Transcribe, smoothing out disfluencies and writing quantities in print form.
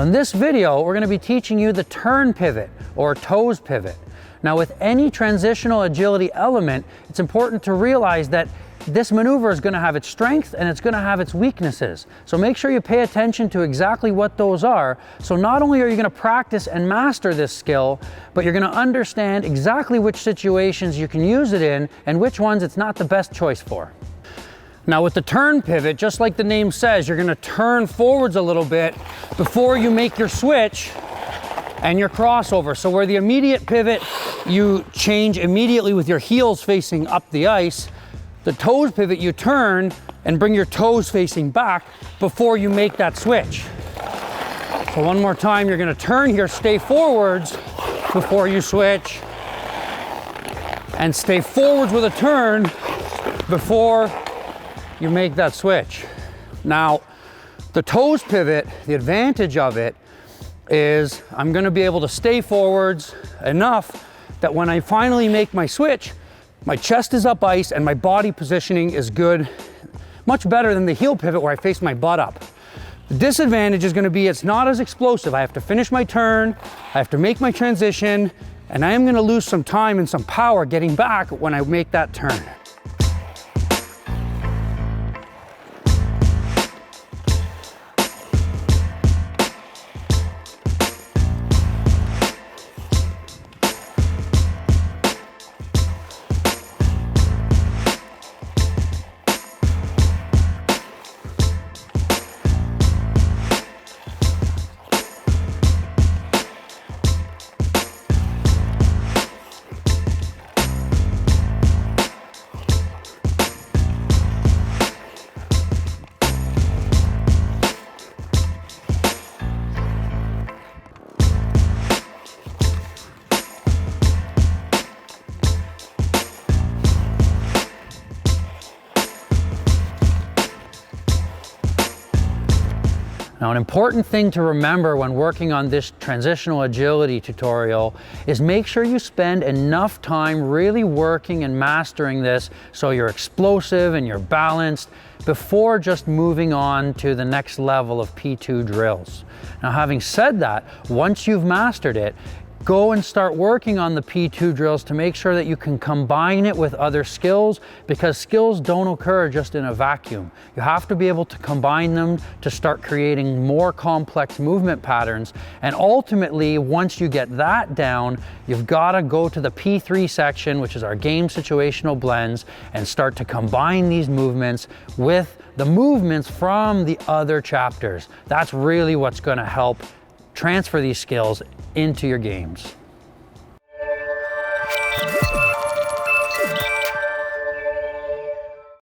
So in this video, we're going to be teaching you the turn pivot or toes pivot. Now with any transitional agility element, it's important to realize that this maneuver is going to have its strength and it's going to have its weaknesses. So make sure you pay attention to exactly what those are. So not only are you going to practice and master this skill, but you're going to understand exactly which situations you can use it in and which ones it's not the best choice for. Now with the turn pivot, just like the name says, you're going to turn forwards a little bit before you make your switch and your crossover. So where the immediate pivot, you change immediately with your heels facing up the ice. The toes pivot, you turn and bring your toes facing back before you make that switch. So one more time, you're gonna turn here, stay forwards before you switch, and stay forwards with a turn before you make that switch. Now, the toes pivot, the advantage of it is I'm gonna be able to stay forwards enough that when I finally make my switch, my chest is up ice and my body positioning is good, much better than the heel pivot where I face my butt up. The disadvantage is going to be it's not as explosive. I have to finish my turn, I have to make my transition, and I am going to lose some time and some power getting back when I make that turn. Now, an important thing to remember when working on this transitional agility tutorial is make sure you spend enough time really working and mastering this so you're explosive and you're balanced before just moving on to the next level of P2 drills. Now, having said that, once you've mastered it, go and start working on the P2 drills to make sure that you can combine it with other skills, because skills don't occur just in a vacuum. You have to be able to combine them to start creating more complex movement patterns. And ultimately, once you get that down, you've got to go to the P3 section, which is our game situational blends, and start to combine these movements with the movements from the other chapters. That's really what's going to help transfer these skills into your games.